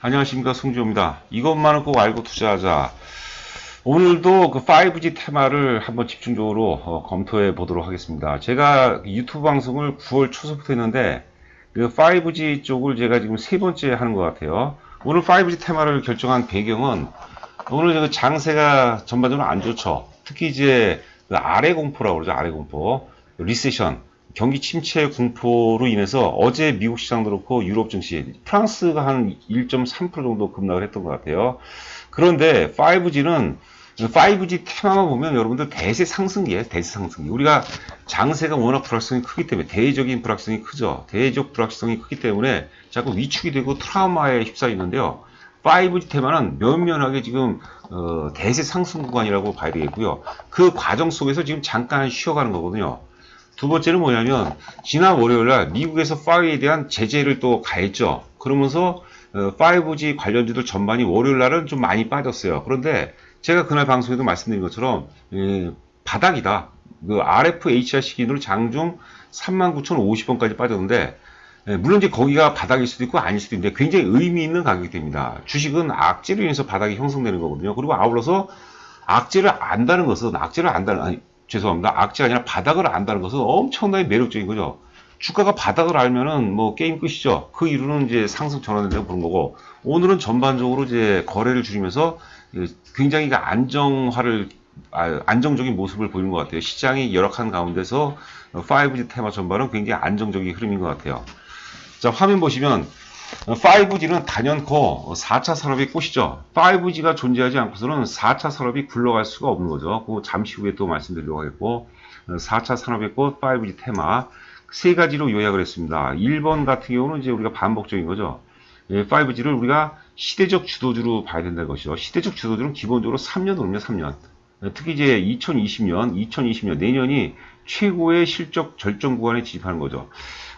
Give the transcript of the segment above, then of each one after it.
안녕하십니까, 송지호입니다. 이것만은 꼭 알고 투자하자. 오늘도 그 5G 테마를 한번 집중적으로 검토해 보도록 하겠습니다. 제가 유튜브 방송을 9월 초서부터 했는데 그 5G 쪽을 제가 지금 세 번째 하는 것 같아요. 오늘 5G 테마를 결정한 배경은 오늘 그 장세가 전반적으로 안 좋죠. 특히 이제 그 아래 공포라고 그러죠. 아래 공포. 리세션. 경기 침체 공포로 인해서 어제 미국 시장도 그렇고 유럽 증시, 프랑스가 한 1.3% 정도 급락을 했던 것 같아요. 그런데 5G 테마만 보면 여러분들 대세 상승기예요. 대세 상승기. 우리가 장세가 워낙 불확성이 크기 때문에 대외적인 불확성이 크죠. 대외적 불확성이 크기 때문에 자꾸 위축이 되고 트라우마에 휩싸이는데요. 5G 테마는 면면하게 지금 대세 상승 구간이라고 봐야 되겠고요. 그 과정 속에서 지금 잠깐 쉬어가는 거거든요. 두 번째는 뭐냐면 지난 월요일날 미국에서 5G에 대한 제재를 또 가했죠. 그러면서 5G 관련주들 전반이 월요일날은 좀 많이 빠졌어요. 그런데 제가 그날 방송에도 말씀드린 것처럼 바닥이다. 그 RFHR 기준으로 장중 39,050원까지 빠졌는데 물론 이제 거기가 바닥일 수도 있고 아닐 수도 있는데 굉장히 의미 있는 가격이 됩니다. 주식은 악재로 인해서 바닥이 형성되는 거거든요. 그리고 아울러서 악재를 안다는 것은 죄송합니다. 악재가 아니라 바닥을 안다는 것은 엄청나게 매력적인 거죠. 주가가 바닥을 알면은 뭐 게임 끝이죠. 그 이유는 이제 상승 전환된다고 보는 거고, 오늘은 전반적으로 이제 거래를 줄이면서 굉장히 안정적인 모습을 보이는 것 같아요. 시장이 열악한 가운데서 5G 테마 전반은 굉장히 안정적인 흐름인 것 같아요. 자, 화면 보시면 5G는 단연코 4차 산업의 꽃이죠. 5G가 존재하지 않고서는 4차 산업이 굴러갈 수가 없는 거죠. 그거 잠시 후에 또 말씀드리려고 하겠고, 4차 산업의 꽃 5G 테마 세 가지로 요약을 했습니다. 1번 같은 경우는 이제 우리가 반복적인 거죠. 5G를 우리가 시대적 주도주로 봐야 된다는 것이죠. 시대적 주도주는 기본적으로 3년 오르면 3년. 특히 이제 2020년 내년이 최고의 실적 절정 구간에 진입하는 거죠.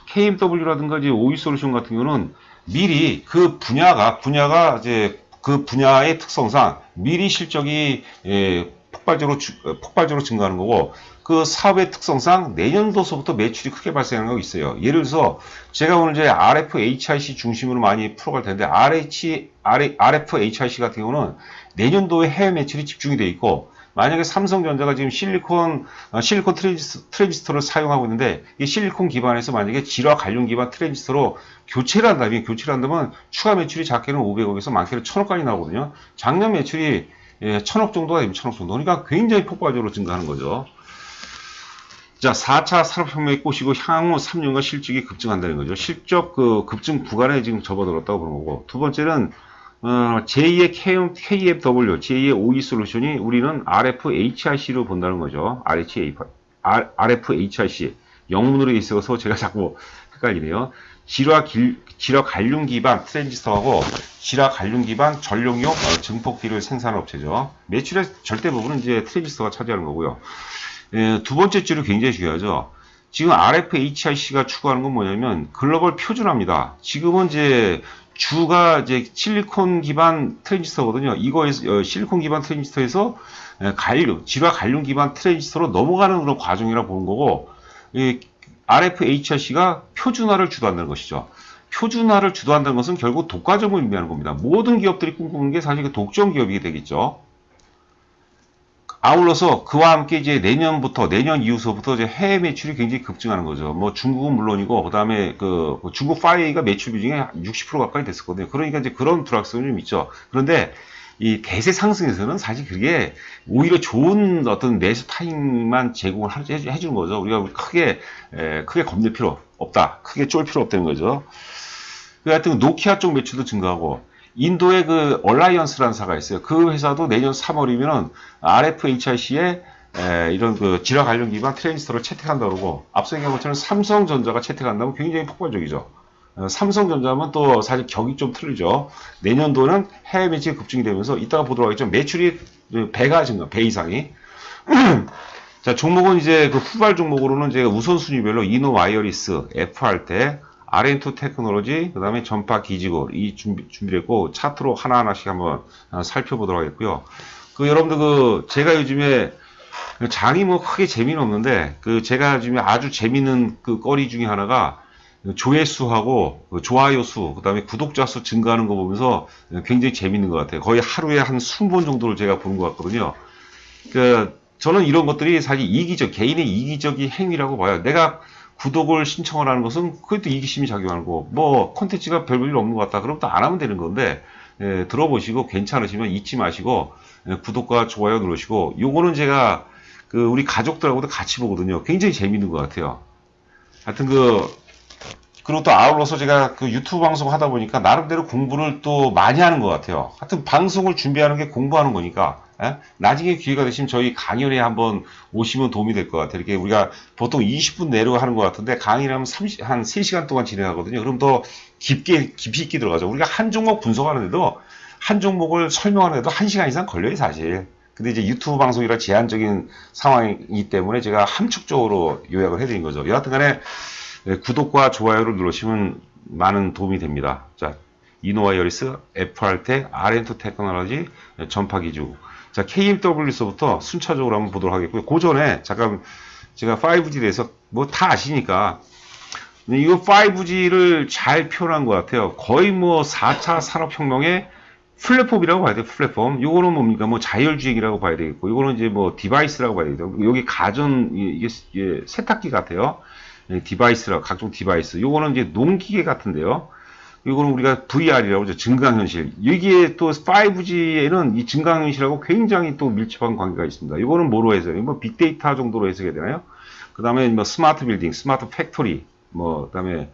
KMW라든가 이제 오이솔루션 같은 경우는 미리 그 분야가 이제 그 분야의 특성상 미리 실적이 폭발적으로 증가하는 거고, 그 사업의 특성상 내년도서부터 매출이 크게 발생하는 거 있어요. 예를 들어서 제가 오늘 이제 RFHIC 중심으로 많이 풀어갈 텐데 RFHIC 같은 경우는 내년도에 해외 매출이 집중이 돼 있고, 만약에 삼성전자가 지금 실리콘 트랜지스터를 사용하고 있는데 이 실리콘 기반에서 만약에 질화 관련 기반 트랜지스터로 교체를 한다면 추가 매출이 작게는 500억에서 많게는 1000억까지 나오거든요. 작년 매출이 1000억 정도가 되면 1000억 정도. 그러니까 굉장히 폭발적으로 증가하는 거죠. 자, 4차 산업혁명의 꽃이고 향후 3년간 실적이 급증한다는 거죠. 실적 그 급증 구간에 지금 접어들었다고 보는 거고, 두 번째는 제2의 KFW, 제2의 OE솔루션이 우리는 RFHIC로 본다는 거죠. RFHIC. 영문으로 있어서 제가 자꾸 헷갈리네요. 질화 관련 기반 트랜지스터하고 질화 관련 기반 전력용 증폭기를 생산하는 업체죠. 매출의 절대 부분은 이제 트랜지스터가 차지하는 거고요. 두 번째 줄이 굉장히 중요하죠. 지금 RFHIC가 추구하는 건 뭐냐면 글로벌 표준화입니다. 지금은 이제 주가 이제 실리콘 기반 트랜지스터거든요. 이거에서 실리콘 기반 트랜지스터에서 질화 관련 기반 트랜지스터로 넘어가는 그런 과정이라 보는 거고, RFHIC가 표준화를 주도한다는 것이죠. 표준화를 주도한다는 것은 결국 독과점을 의미하는 겁니다. 모든 기업들이 꿈꾸는 게 사실 그 독점 기업이 되겠죠. 아울러서 그와 함께 이제 내년 이후서부터 이제 해외 매출이 굉장히 급증하는 거죠. 뭐 중국은 물론이고, 그다음에 그 중국 5G가 매출 비중이 60% 가까이 됐었거든요. 그러니까 이제 그런 불확성이 좀 있죠. 그런데 이 대세 상승에서는 사실 그게 오히려 좋은 어떤 매수 타임만 제공을 해주는 거죠. 우리가 크게 겁낼 필요 없다. 크게 쫄 필요 없다는 거죠. 하여튼 노키아 쪽 매출도 증가하고, 인도의 그 얼라이언스라는 사가 있어요. 그 회사도 내년 3월이면은 RFHIC에 이런 그 질화 관련 기반 트랜지스터를 채택한다고 그러고, 앞서 얘기한 것처럼 삼성전자가 채택한다면 굉장히 폭발적이죠. 삼성전자면 또 사실 격이 좀 틀리죠. 내년도는 해외 매출이 급증이 되면서 이따가 보도록 하겠죠. 매출이 배 이상이. 자, 종목은 이제 그 후발 종목으로는 제가 우선순위별로 이노 와이어리스, FR테, R&2 테크놀로지, 그 다음에 전파 기지고, 이 준비됐고, 차트로 하나하나씩 한번 살펴보도록 하겠고요. 여러분들 제가 요즘에 장이 뭐 크게 재미는 없는데, 제가 요즘에 아주 재미있는 그 거리 중에 하나가, 조회수하고 좋아요 수, 그 다음에 구독자 수 증가하는 거 보면서 굉장히 재밌는 것 같아요. 거의 하루에 한 20번 정도를 제가 보는 것 같거든요. 저는 이런 것들이 사실 개인의 이기적인 행위라고 봐요. 내가 구독을 신청을 하는 것은 그것도 이기심이 작용하는 거고, 뭐, 콘텐츠가 별볼일 없는 것 같다. 그럼 또 안 하면 되는 건데, 들어보시고 괜찮으시면 잊지 마시고, 구독과 좋아요 누르시고, 요거는 제가 우리 가족들하고도 같이 보거든요. 굉장히 재밌는 것 같아요. 하여튼 그리고 또 아울러서 제가 유튜브 방송 하다 보니까 나름대로 공부를 또 많이 하는 것 같아요. 하여튼 방송을 준비하는 게 공부하는 거니까. 나중에 기회가 되시면 저희 강연에 한번 오시면 도움이 될 것 같아요. 이렇게 우리가 보통 20분 내로 하는 것 같은데 강의를 하면 한 3시간 동안 진행하거든요. 그럼 더 깊이 있게 들어가죠. 우리가 한 종목 분석하는데도 한 종목을 설명하는데도 1시간 이상 걸려요, 사실. 근데 이제 유튜브 방송이라 제한적인 상황이기 때문에 제가 함축적으로 요약을 해드린 거죠. 여하튼 간에 구독과 좋아요를 누르시면 많은 도움이 됩니다. 자, 이노와이어리스, FR텍, RN2 테크놀로지, 전파기주. 자, KMW서부터 순차적으로 한번 보도록 하겠고요. 그 전에 잠깐 제가 5G에 대해서 뭐 다 아시니까 이거 5G를 잘 표현한 것 같아요. 거의 뭐 4차 산업혁명의 플랫폼이라고 봐야 돼요. 플랫폼. 요거는 뭡니까? 뭐 자율주행이라고 봐야 되겠고, 요거는 이제 뭐 디바이스라고 봐야 되겠고, 여기 이게 세탁기 같아요. 디바이스라 각종 디바이스. 요거는 이제 농기계 같은데요. 요거는 우리가 VR이라고 하죠. 증강현실. 여기에 또 5G에는 이 증강현실하고 굉장히 또 밀접한 관계가 있습니다. 요거는 뭐로 해석해요? 뭐 빅데이터 정도로 해석해야 되나요? 그 다음에 뭐 스마트 빌딩, 스마트 팩토리, 뭐, 그 다음에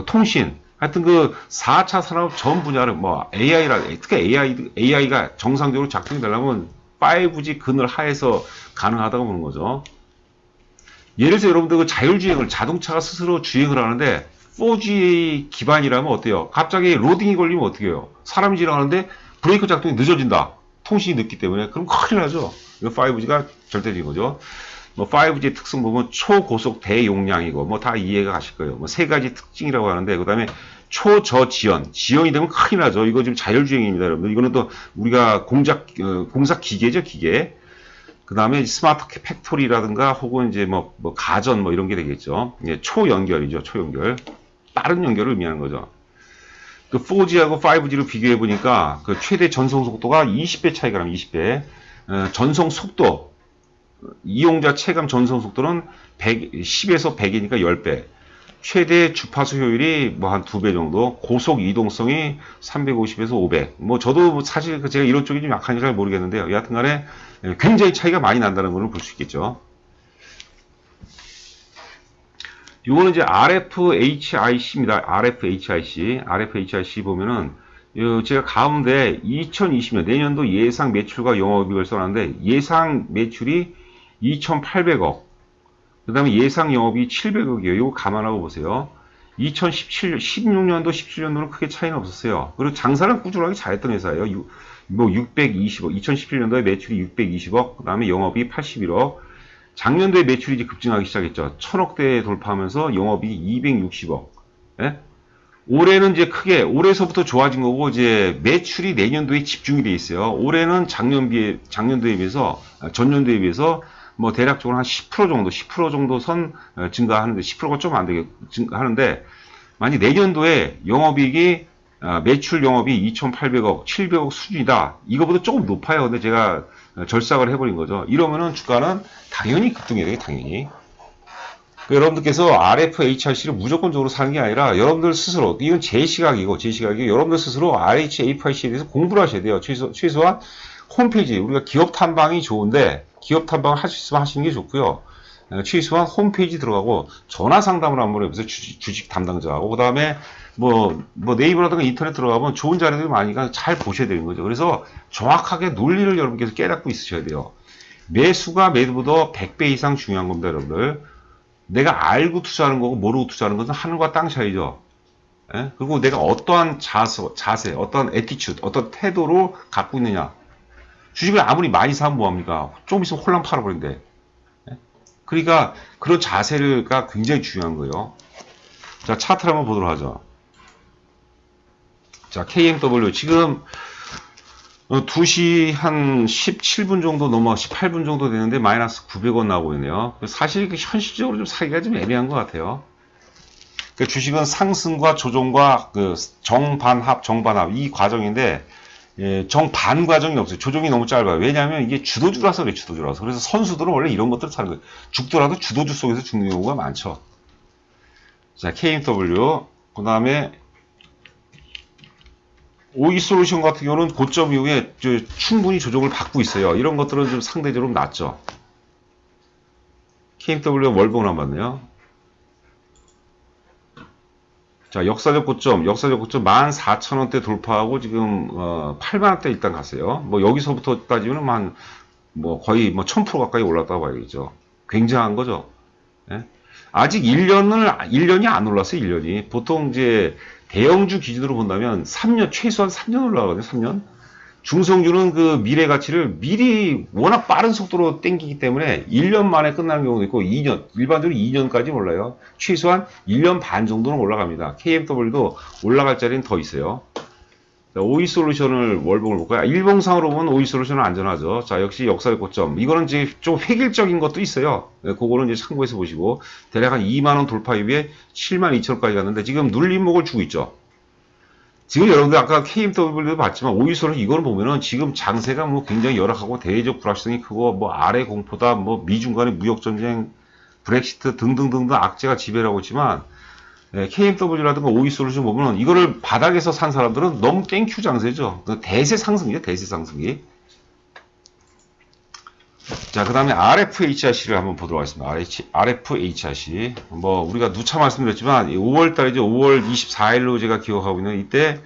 통신. 하여튼 4차 산업 전 분야를 뭐 특히 AI가 정상적으로 작동이 되려면 5G 그늘 하에서 가능하다고 보는 거죠. 예를 들어서 여러분들 자율주행을 자동차가 스스로 주행을 하는데 4G 기반이라면 어때요? 갑자기 로딩이 걸리면 어떻게 해요? 사람이 지나가는데 브레이크 작동이 늦어진다. 통신이 늦기 때문에. 그럼 큰일 나죠. 이거 5G가 절대적인 거죠. 뭐 5G의 특성 보면 초고속 대용량이고 뭐 다 이해가 가실 거예요. 뭐 3가지 특징이라고 하는데 그다음에 지연이 되면 큰일 나죠. 이거 지금 자율주행입니다, 여러분들. 이거는 또 우리가 공사 기계죠, 기계. 그 다음에 스마트 팩토리라든가 혹은 이제 뭐 가전 뭐 이런 게 되겠죠. 예, 초연결이죠, 초연결. 빠른 연결을 의미하는 거죠. 4G하고 5G를 비교해 보니까 최대 전송 속도가 20배 차이가 나면 20배. 전송 속도, 이용자 체감 전송 속도는 10에서 100이니까 10배. 최대 주파수 효율이 뭐 한 2배 정도, 고속 이동성이 350에서 500. 뭐 저도 사실 제가 이런 쪽이 좀 약한지 잘 모르겠는데요. 여하튼 간에 굉장히 차이가 많이 난다는 걸 볼 수 있겠죠. 이거는 이제 RFHIC입니다. RFHIC 보면은 제가 가운데 2020년 내년도 예상 매출과 영업이익을 써놨는데 예상 매출이 2,800억. 그 다음에 예상 영업이 700억이에요. 이거 감안하고 보세요. 16년도, 17년도는 크게 차이는 없었어요. 그리고 장사는 꾸준하게 잘했던 회사예요. 뭐 620억, 2017년도에 매출이 620억, 그 다음에 영업이 81억. 작년도에 매출이 이제 급증하기 시작했죠. 1000억대 돌파하면서 영업이 260억. 예? 올해는 이제 올해서부터 좋아진 거고, 이제 매출이 내년도에 집중이 돼 있어요. 올해는 전년도에 비해서 뭐 대략적으로 한 10% 정도 선 증가하는데 10%가 좀 안 되게 증가하는데 만약 내년도에 영업이익이 매출 영업이 2,800억, 700억 수준이다. 이거보다 조금 높아요. 근데 제가 절삭을 해버린 거죠. 이러면은 주가는 당연히 급등해야 돼요. 당연히. 여러분들께서 RFHIC를 무조건적으로 사는 게 아니라 여러분들 스스로 이건 제 시각이고 여러분들 스스로 RHIC에 대해서 공부를 하셔야 돼요. 최소한 홈페이지 우리가 기업 탐방이 좋은데 기업 탐방을 할 수 있으면 하시는 게 좋고요. 최소한 홈페이지 들어가고 전화 상담을 한번 해보세요. 주식 담당자하고 그 다음에 뭐 네이버라든가 인터넷 들어가면 좋은 자료들이 많으니까 잘 보셔야 되는 거죠. 그래서 정확하게 논리를 여러분께서 깨닫고 있으셔야 돼요. 매수가 매도보다 100배 이상 중요한 겁니다, 여러분들. 내가 알고 투자하는 거고 모르고 투자하는 것은 하늘과 땅 차이죠. 예? 그리고 내가 어떠한 자세, 어떠한 애티튜드, 어떤 태도로 갖고 있느냐. 주식을 아무리 많이 사면 뭐합니까? 좀 있으면 홀랑 팔아버린대. 예? 그러니까 그런 자세가 굉장히 중요한 거예요. 자, 차트를 한번 보도록 하죠. 자, KMW 지금 2시 한 17분 정도 넘어 18분 정도 되는데 마이너스 900원 나오고 있네요. 사실 현실적으로 좀 사기가 좀 애매한 것 같아요. 그러니까 주식은 상승과 조정과 그 정반합 이 과정인데, 예, 정반 과정이 없어요. 조정이 너무 짧아요. 왜냐하면 이게 주도주라서 그래, 주도주라서. 그래서 선수들은 원래 이런 것들을 타는 거예요. 죽더라도 주도주 속에서 죽는 경우가 많죠. 자, KMW. 그 다음에 오이솔루션 같은 경우는 고점 이후에 충분히 조정을 받고 있어요. 이런 것들은 좀 상대적으로 낮죠. KMW 월봉을 한번 봤네요. 자, 역사적 고점 14,000원대 돌파하고 지금 8만원대 일단 갔어요. 뭐 여기서부터 따지면 뭐 거의 뭐 1000% 가까이 올랐다고 봐야겠죠. 굉장한 거죠. 예? 아직 1년이 안 올랐어요, 1년이. 보통 이제 대형주 기준으로 본다면 3년, 최소한 3년 올라가거든요, 3년. 중성주는 그 미래 가치를 미리 워낙 빠른 속도로 땡기기 때문에 1년 만에 끝나는 경우도 있고 2년, 일반적으로 2년까지 올라요. 최소한 1년 반 정도는 올라갑니다. KMW도 올라갈 자리는 더 있어요. 자, 오이솔루션을 월봉을 볼까요? 일봉상으로 보면 오이솔루션은 안전하죠. 자, 역시 역사의 고점. 이거는 이제 좀 획일적인 것도 있어요. 네, 그거는 이제 참고해서 보시고, 대략 한 2만원 돌파 이후에 72,000원까지 갔는데, 지금 눌림목을 주고 있죠. 지금 여러분들 아까 KMW도 봤지만, 오이솔루션 이거를 보면은 지금 장세가 뭐 굉장히 열악하고 대외적 불확실성이 크고, 뭐 아래 공포다, 뭐 미중 간의 무역전쟁, 브렉시트 등등등등 악재가 지배를 하고 있지만, 네, KMW라든가 오이솔루션 보면은 이거를 바닥에서 산 사람들은 너무 땡큐 장세죠. 대세 상승이에요, 대세 상승이. 자, 그 다음에 RFHRC를 한번 보도록 하겠습니다. RFHRC. 뭐, 우리가 누차 말씀드렸지만, 5월 달이죠. 5월 24일로 제가 기억하고 있는 이때,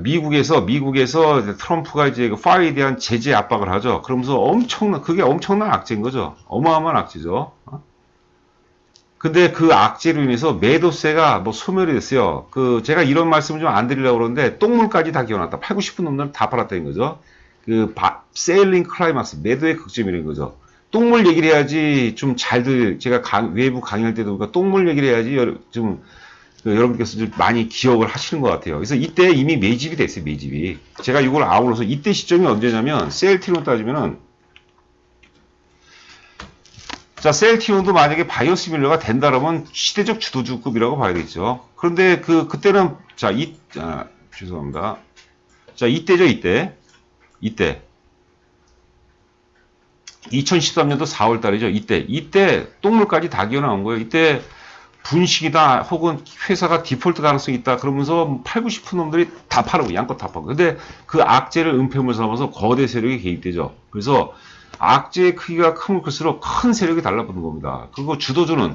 미국에서 트럼프가 이제 그 파이에 대한 제재 압박을 하죠. 그러면서 그게 엄청난 악재인 거죠. 어마어마한 악재죠. 근데 그 악재로 인해서 매도세가 뭐 소멸이 됐어요. 제가 이런 말씀을 좀 안 드리려고 그러는데, 똥물까지 다 기어났다. 팔고 싶은 놈들은 다 팔았다는 거죠. 세일링 클라이막스, 매도의 극점이라는 거죠. 똥물 얘기를 해야지 좀 잘들, 제가 외부 강의할 때도 보니까 똥물 얘기를 해야지 여러분께서 좀 많이 기억을 하시는 것 같아요. 그래서 이때 이미 매집이 됐어요, 매집이. 제가 이걸 아울러서 이때 시점이 언제냐면, 셀티론 따지면은, 자, 셀티론도 만약에 바이오시밀러가 된다라면 시대적 주도주급이라고 봐야 되겠죠. 그런데 그때는, 죄송합니다. 자, 이때죠, 이때. 2013년도 4월 달이죠. 이때 똥물까지 다 기어 나온 거예요. 이때 분식이다 혹은 회사가 디폴트 가능성이 있다 그러면서 팔고 싶은 놈들이 다 팔고 양껏 다 팔고. 근데 그 악재를 은폐물 삼아서 거대 세력이 개입되죠. 그래서 악재의 크기가 크면 클수록 큰 세력이 달라붙는 겁니다. 그리고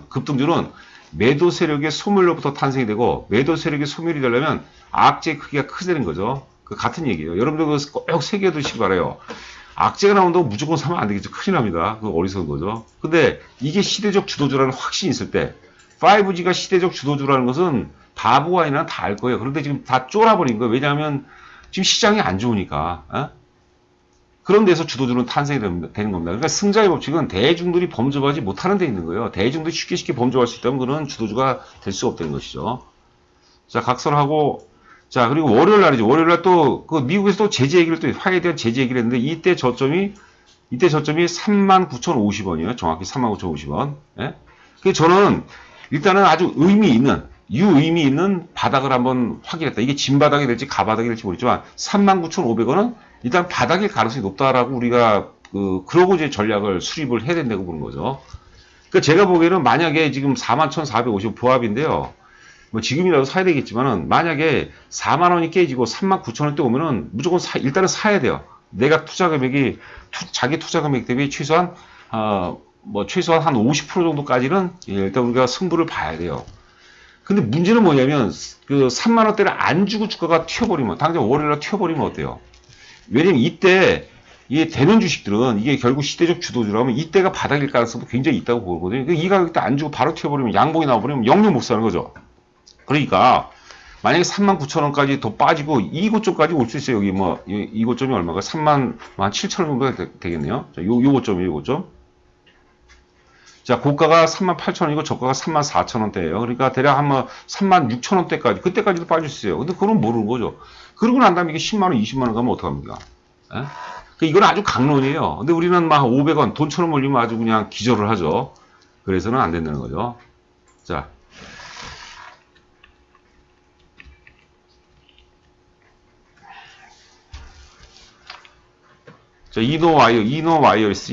급등주는 매도 세력의 소멸로부터 탄생이 되고, 매도 세력의 소멸이 되려면 악재의 크기가 크다는 거죠. 같은 얘기예요. 여러분들 꼭 새겨두시기 바라요. 악재가 나온다고 무조건 사면 안 되겠죠. 큰일 납니다. 그거 어리석은 거죠. 근데 이게 시대적 주도주라는 확신이 있을 때, 5G가 시대적 주도주라는 것은 바보가 아니라 다 알 거예요. 그런데 지금 다 쫄아버린 거예요. 왜냐하면 지금 시장이 안 좋으니까. 그런 데서 주도주는 탄생이 되는 겁니다. 그러니까 승자의 법칙은 대중들이 범접하지 못하는 데 있는 거예요. 대중들이 쉽게 범접할 수 있다면 그는 주도주가 될 수 없다는 것이죠. 자, 각설하고, 자, 그리고 월요일 날이죠. 월요일 날 또, 미국에서 또 제재 얘기를 화해에 대한 제재 얘기를 했는데, 이때 저점이 39,050원이에요. 정확히 39,050원. 예? 그래서 저는 일단은 아주 유의미 있는 바닥을 한번 확인했다. 이게 진바닥이 될지 가바닥이 될지 모르겠지만, 39,500원은 일단 바닥일 가능성이 높다라고 우리가, 그러고 이제 전략을 수립을 해야 된다고 보는 거죠. 그러니까 제가 보기에는 만약에 지금 41,450 보합인데요. 뭐 지금이라도 사야 되겠지만은 만약에 4만 원이 깨지고 39,000원대 오면은 무조건 일단은 사야 돼요. 내가 자기 투자 금액 대비 최소한 한 50% 정도까지는 일단 우리가 승부를 봐야 돼요. 근데 문제는 뭐냐면 3만 원대를 안 주고 주가가 튀어버리면, 당장 월요일날 튀어버리면 어때요? 왜냐면 이때 이게 되는 주식들은 이게 결국 시대적 주도주라면 이때가 바닥일 가능성도 굉장히 있다고 보거든요. 이 가격대 안 주고 바로 튀어버리면, 양봉이 나와버리면 영영 못 사는 거죠. 그러니까 만약에 39,000원까지 더 빠지고 이고점까지 올 수 있어요. 여기 이고점이 얼마가? 37,000원 정도가 되겠네요. 자, 요고점. 자, 고가가 38,000원이고 저가가 34,000원대예요. 그러니까 대략 한 36,000원대까지, 그때까지도 빠질 수 있어요. 근데 그건 모르는 거죠. 그러고 난 다음에 이게 10만원, 20만원 가면 어떡합니까? 그러니까 이건 아주 강론이에요. 근데 우리는 막 500원, 돈 1,000원 몰리면 아주 그냥 기절을 하죠. 그래서는 안 된다는 거죠. 자, 자, 이노 와이어리스도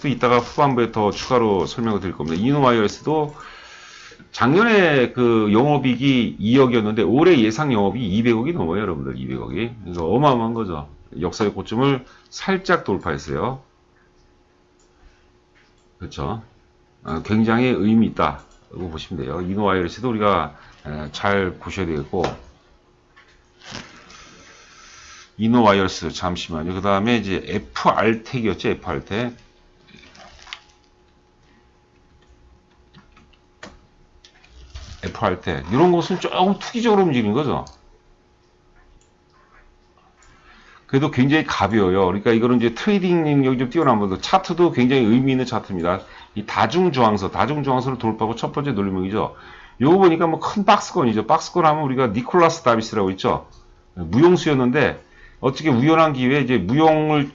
이따가 후반부에 더 추가로 설명을 드릴 겁니다. 이노 와이어리스도 작년에 그 영업이익이 2억이었는데 올해 예상 영업이 200억이 넘어요, 여러분들. 200억이. 그래서 어마어마한 거죠. 역사의 고점을 살짝 돌파했어요. 그렇죠. 굉장히 의미 있다고 보시면 돼요. 이노 와이어리스도 우리가 잘 보셔야 되겠고, 이노 와이어리스 잠시만요. 그 다음에 이제 FR텍이었죠, FR텍. FR텍 이런 것은 조금 투기적으로 움직이는 거죠. 그래도 굉장히 가벼워요. 그러니까 이거는 이제 트레이딩 능력이 좀 뛰어난 분들, 차트도 굉장히 의미 있는 차트입니다. 이 다중저항선을 돌파하고 첫 번째 놀림목이죠. 요거 보니까 뭐 큰 박스권이죠. 박스권 하면 우리가 니콜라스 다비스라고 있죠. 무용수였는데 어떻게 우연한 기회에 이제 무용을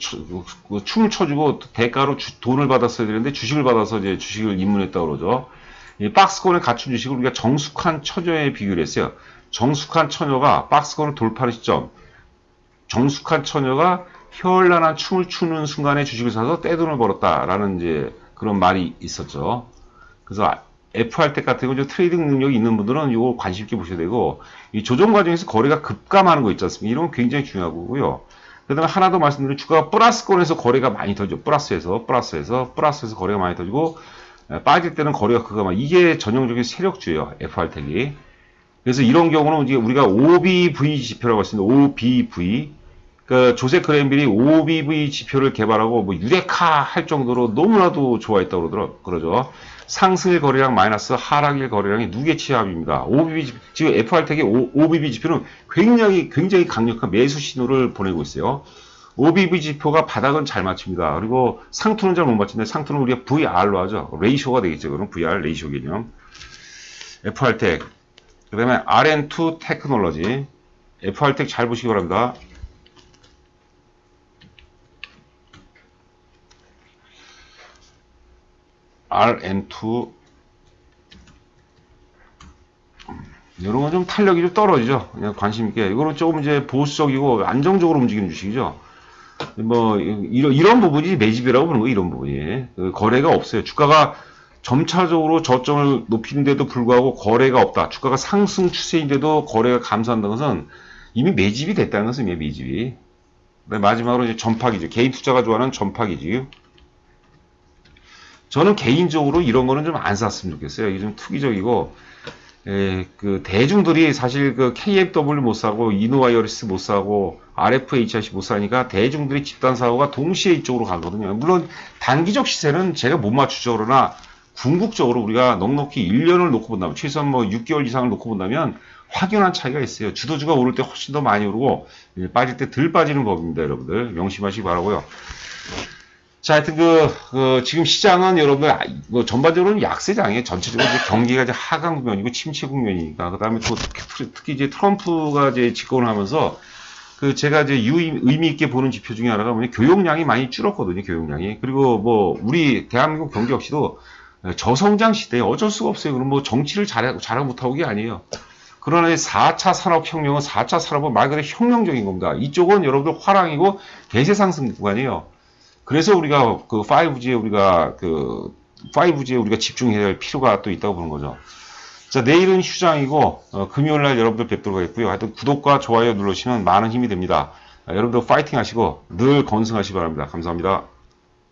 춤을 춰주고 대가로 돈을 받았어야 되는데 주식을 받아서 이제 주식을 입문했다고 그러죠. 이 박스권을 갖춘 주식을 우리가 정숙한 처녀에 비교를 했어요. 정숙한 처녀가 박스권을 돌파하는 시점, 정숙한 처녀가 현란한 춤을 추는 순간에 주식을 사서 떼돈을 벌었다라는 이제 그런 말이 있었죠. 그래서 FR텍 같은 경우 트레이딩 능력이 있는 분들은 이거 관심 있게 보셔야 되고, 이 조정 과정에서 거래가 급감하는 거 있지 않습니까? 이런 건 굉장히 중요하고요. 그 다음에 하나 더 말씀드리면 주가가 플러스권에서 거래가 많이 터지죠. 플러스에서 거래가 많이 터지고, 빠질 때는 거래가 급감하. 이게 전형적인 세력주예요. FR텍이. 그래서 이런 경우는 이제 우리가 OBV 지표라고 했습니다. OBV. 그 조세 그랜빌이 OBV 지표를 개발하고 뭐 유레카 할 정도로 너무나도 좋아했다고 그러죠. 상승일 거래량 마이너스 하락일 거래량이 누계치합입니다. OBV 지금 FR텍의 OBV 지표는 굉장히 강력한 매수 신호를 보내고 있어요. OBV 지표가 바닥은 잘 맞춥니다. 그리고 상투는 잘 못 맞추는데 상투는 우리가 VR로 하죠. 레이쇼가 되겠죠. 그럼 VR 레이쇼 개념. FR텍. 그 다음에 RN2 테크놀로지. FR텍 잘 보시기 바랍니다. RN2 이런 건 좀 탄력이 좀 떨어지죠. 그냥 관심 있게. 이거는 조금 이제 보수적이고 안정적으로 움직이는 주식이죠. 뭐 이런 부분이 매집이라고 부르는 거예요. 이런 부분이 거래가 없어요. 주가가 점차적으로 저점을 높이는데도 불구하고 거래가 없다. 주가가 상승 추세인데도 거래가 감소한다는 것은 이미 매집이 됐다는 것은 매집이. 마지막으로 이제 전파기죠. 개인 투자가 좋아하는 전파기죠. 저는 개인적으로 이런 거는 좀 안 샀으면 좋겠어요. 이게 좀 투기적이고, 그 대중들이 사실 그 KFW 못 사고 이노와이어리스 못 사고 RFHIC 못 사니까 대중들이 집단 사고가 동시에 이쪽으로 가거든요. 물론 단기적 시세는 제가 못 맞추죠. 그러나 궁극적으로 우리가 넉넉히 1년을 놓고 본다면, 최소한 뭐 6개월 이상을 놓고 본다면 확연한 차이가 있어요. 주도주가 오를 때 훨씬 더 많이 오르고 빠질 때 덜 빠지는 법입니다. 여러분들 명심하시기 바라고요. 자, 하여튼 지금 시장은 여러분들 뭐 전반적으로는 약세장이에요. 전체적으로 이제 경기가 이제 하강 국면이고 침체 국면이니까. 그다음에 또 특히 이제 트럼프가 이제 집권을 하면서 제가 이제 의미 있게 보는 지표 중에 하나가 뭐냐, 교역량이 많이 줄었거든요. 교역량이. 그리고 뭐 우리 대한민국 경기 역시도 저성장 시대에 어쩔 수가 없어요. 그럼 뭐 정치를 잘하고 못하고 게 아니에요. 그러나 4차 산업혁명은 4차 산업은 말 그대로 혁명적인 겁니다. 이쪽은 여러분들 화랑이고 대세 상승 구간이에요. 그래서 우리가 5G에 우리가 집중해야 할 필요가 또 있다고 보는 거죠. 자, 내일은 휴장이고 금요일 날 여러분들 뵙도록 하겠고요. 하여튼 구독과 좋아요 눌러주시면 많은 힘이 됩니다. 여러분들 파이팅 하시고 늘 건승하시기 바랍니다. 감사합니다.